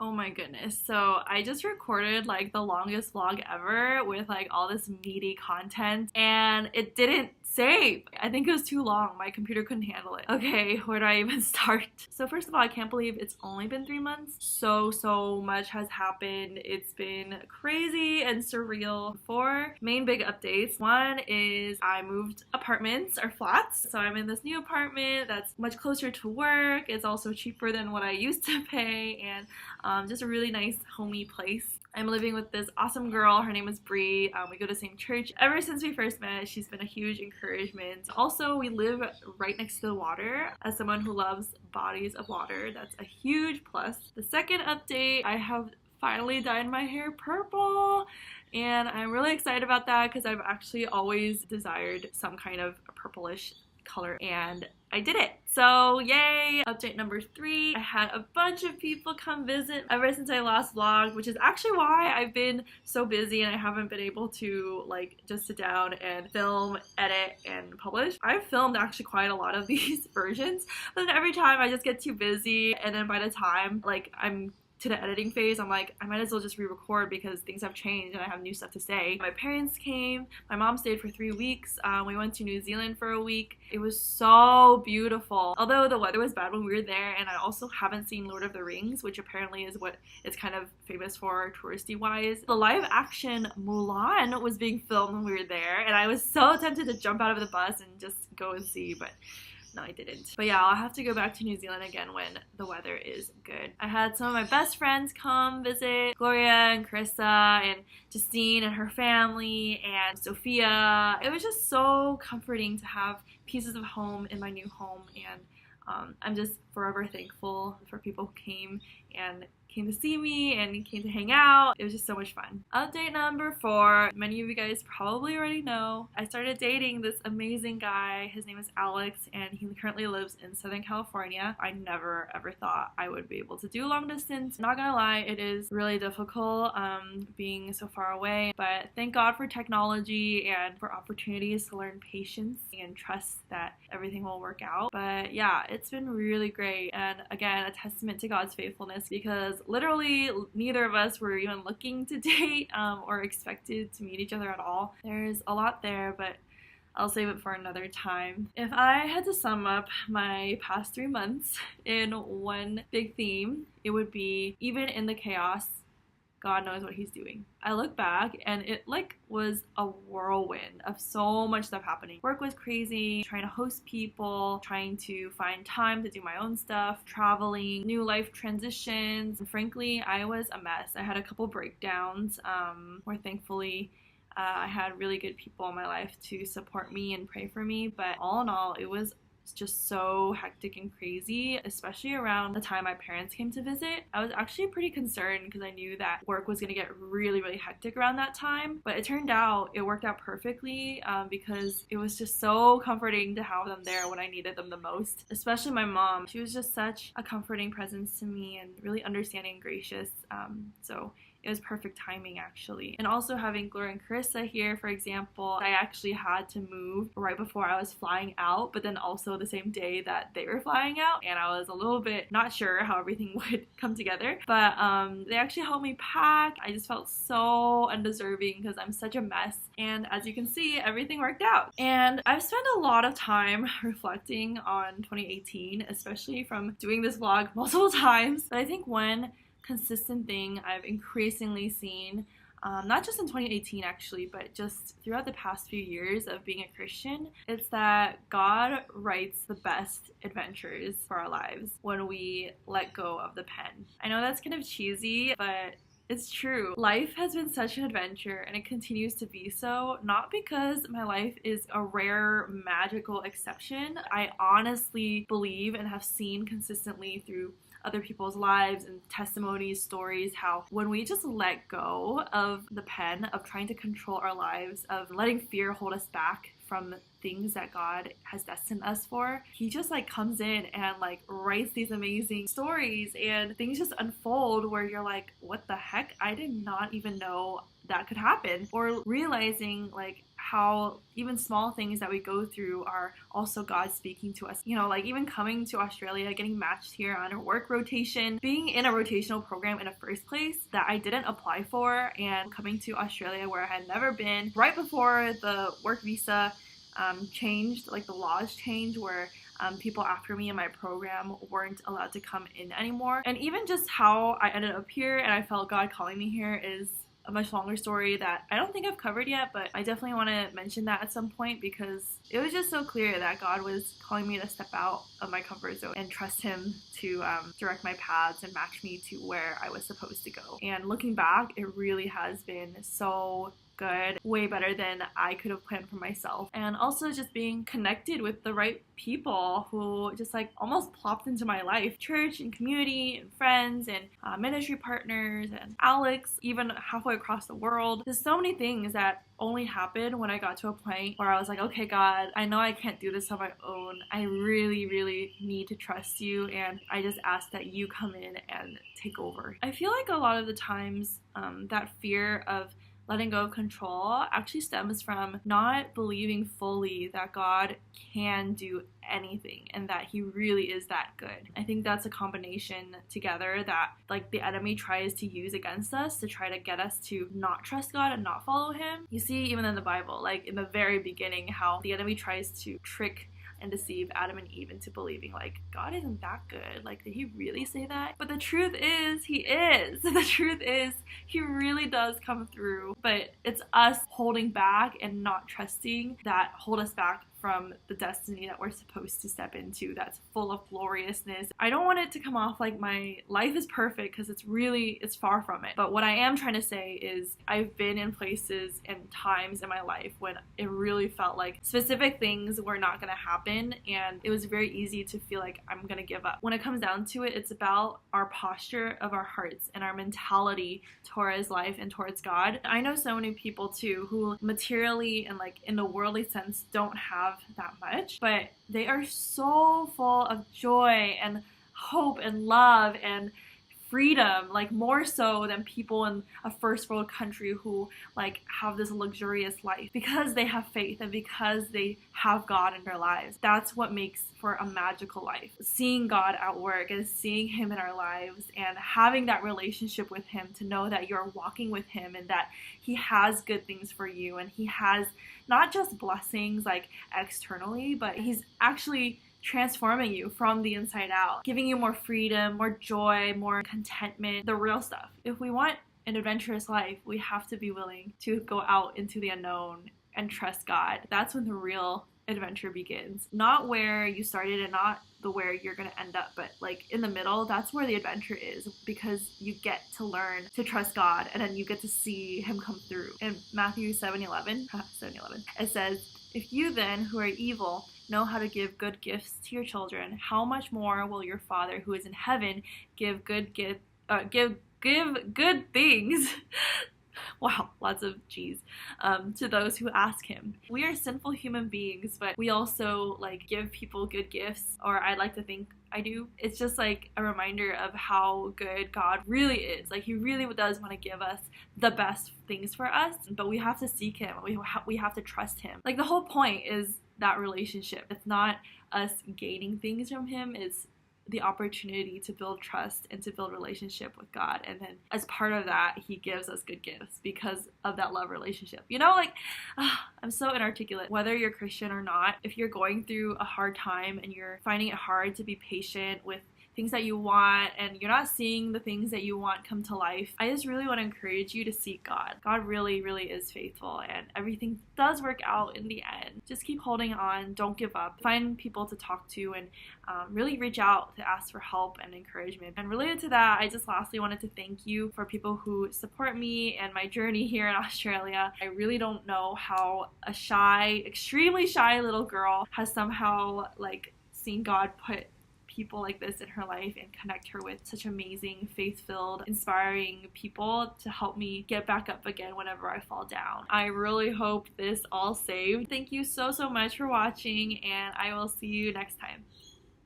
Oh my goodness. So I just recorded like the longest vlog ever with like all this meaty content and it didn't save. I think it was too long. My computer couldn't handle it. Okay, where do I even start? So first of all, I can't believe it's only been 3 months. So much has happened. It's been crazy and surreal. Four main big updates. One is I moved apartments or flats. So I'm in this new apartment that's much closer to work. It's also cheaper than what I used to pay, and just a really nice homey place. I'm living with this awesome girl. Her name is Bree. We go to the same church. Ever since we first met, she's been a huge encouragement. Also, we live right next to the water. As someone who loves bodies of water, that's a huge plus. The second update, I have finally dyed my hair purple, and I'm really excited about that because I've actually always desired some kind of purplish color, and I did it. So yay! Update number 3, I had a bunch of people come visit ever since I last vlogged, which is actually why I've been so busy and I haven't been able to like just sit down and film, edit, and publish. I've filmed actually quite a lot of these versions, but then every time I just get too busy, and then by the time like I'm to the editing phase, I'm like, I might as well just re-record because things have changed and I have new stuff to say. My parents came, my mom stayed for 3 weeks, we went to New Zealand for a week. It was so beautiful. Although the weather was bad when we were there, and I also haven't seen Lord of the Rings, which apparently is what it's kind of famous for touristy wise. The live action Mulan was being filmed when we were there, and I was so tempted to jump out of the bus and just go and see, but no, I didn't. But yeah, I'll have to go back to New Zealand again when the weather is good. I had some of my best friends come visit, Gloria and Carissa and Justine and her family and Sophia. It was just so comforting to have pieces of home in my new home, and I'm just forever thankful for people who came to see me and came to hang out. It was just so much fun. Update number 4. Many of you guys probably already know. I started dating this amazing guy. His name is Alex, and he currently lives in Southern California. I never ever thought I would be able to do long distance. Not gonna lie, it is really difficult being so far away, but thank God for technology and for opportunities to learn patience and trust that everything will work out. But yeah, it's been really great, and again, a testament to God's faithfulness, because literally neither of us were even looking to date or expected to meet each other at all. There's a lot there, but I'll save it for another time. If I had to sum up my past 3 months in one big theme, it would be, even in the chaos, God knows what he's doing. I look back and it like was a whirlwind of so much stuff happening. Work was crazy, trying to host people, trying to find time to do my own stuff, traveling, new life transitions. And frankly, I was a mess. I had a couple breakdowns where thankfully I had really good people in my life to support me and pray for me. But all in all, it was just so hectic and crazy, especially around the time my parents came to visit. I was actually pretty concerned because I knew that work was going to get really hectic around that time, but it turned out it worked out perfectly because it was just so comforting to have them there when I needed them the most. Especially my mom. She was just such a comforting presence to me and really understanding and gracious, so it was perfect timing actually. And also having Gloria and Carissa here, for example, I actually had to move right before I was flying out, but then also the same day that they were flying out, and I was a little bit not sure how everything would come together, but they actually helped me pack. I just felt so undeserving because I'm such a mess, and as you can see, everything worked out. And I've spent a lot of time reflecting on 2018, especially from doing this vlog multiple times, but I think one consistent thing I've increasingly seen, not just in 2018 actually, but just throughout the past few years of being a Christian, it's that God writes the best adventures for our lives when we let go of the pen. I know that's kind of cheesy, but it's true. Life has been such an adventure, and it continues to be so, not because my life is a rare magical exception. I honestly believe and have seen consistently through other people's lives and testimonies, stories, how when we just let go of the pen, of trying to control our lives, of letting fear hold us back from things that God has destined us for, he just like comes in and like writes these amazing stories, and things just unfold where you're like, what the heck? I did not even know that could happen. Or realizing like how even small things that we go through are also God speaking to us. You know, like even coming to Australia, getting matched here on a work rotation, being in a rotational program in the first place that I didn't apply for, and coming to Australia where I had never been right before the work visa changed, like the laws changed where people after me in my program weren't allowed to come in anymore. And even just how I ended up here and I felt God calling me here is a much longer story that I don't think I've covered yet, but I definitely want to mention that at some point because it was just so clear that God was calling me to step out of my comfort zone and trust Him to direct my paths and match me to where I was supposed to go. And looking back, it really has been so good, way better than I could have planned for myself. And also just being connected with the right people who just like almost plopped into my life. Church and community and friends and ministry partners and Alex, even halfway across the world. There's so many things that only happened when I got to a point where I was like, okay, God, I know I can't do this on my own. I really, really need to trust you, and I just ask that you come in and take over. I feel like a lot of the times that fear of letting go of control actually stems from not believing fully that God can do anything and that He really is that good. I think that's a combination together that like the enemy tries to use against us to try to get us to not trust God and not follow Him. You see even in the Bible, like in the very beginning, how the enemy tries to trick and deceive Adam and Eve into believing like God isn't that good. Like, did He really say that? But the truth is, He is. The truth is, He really does come through. But it's us holding back and not trusting that hold us back from the destiny that we're supposed to step into that's full of gloriousness. I don't want it to come off like my life is perfect because it's far from it. But what I am trying to say is I've been in places and times in my life when it really felt like specific things were not going to happen, and it was very easy to feel like I'm going to give up. When it comes down to it, it's about our posture of our hearts and our mentality towards life and towards God. I know so many people too who materially and like in the worldly sense don't have that much, but they are so full of joy and hope and love and freedom, like more so than people in a first world country who like have this luxurious life because they have faith and because they have God in their lives. That's what makes for a magical life. Seeing God at work and seeing Him in our lives and having that relationship with Him to know that you're walking with Him and that He has good things for you and He has not just blessings like externally, but He's actually transforming you from the inside out, giving you more freedom, more joy, more contentment, the real stuff. If we want an adventurous life, we have to be willing to go out into the unknown and trust God. That's when the real adventure begins. Not where you started and not the where you're gonna end up, but like in the middle, that's where the adventure is, because you get to learn to trust God and then you get to see Him come through. In Matthew 7:11, it says, "If you then, who are evil, know how to give good gifts to your children, how much more will your Father who is in heaven give good things wow, lots of G's, to those who ask Him." We are sinful human beings, but we also like give people good gifts, or I like to think I do. It's just like a reminder of how good God really is. Like He really does want to give us the best things for us, but we have to seek Him. We have to trust Him. Like the whole point is that relationship. It's not us gaining things from Him. It's the opportunity to build trust and to build relationship with God, and then as part of that He gives us good gifts because of that love relationship. You know, like I'm so inarticulate. Whether you're Christian or not, if you're going through a hard time and you're finding it hard to be patient with things that you want and you're not seeing the things that you want come to life, I just really want to encourage you to seek God. God really, really is faithful and everything does work out in the end. Just keep holding on. Don't give up. Find people to talk to and really reach out to ask for help and encouragement. And related to that, I just lastly wanted to thank you for people who support me and my journey here in Australia. I really don't know how a shy, extremely shy little girl has somehow like seen God put people like this in her life and connect her with such amazing, faith-filled, inspiring people to help me get back up again whenever I fall down. I really hope this all saved. Thank you so much for watching, and I will see you next time.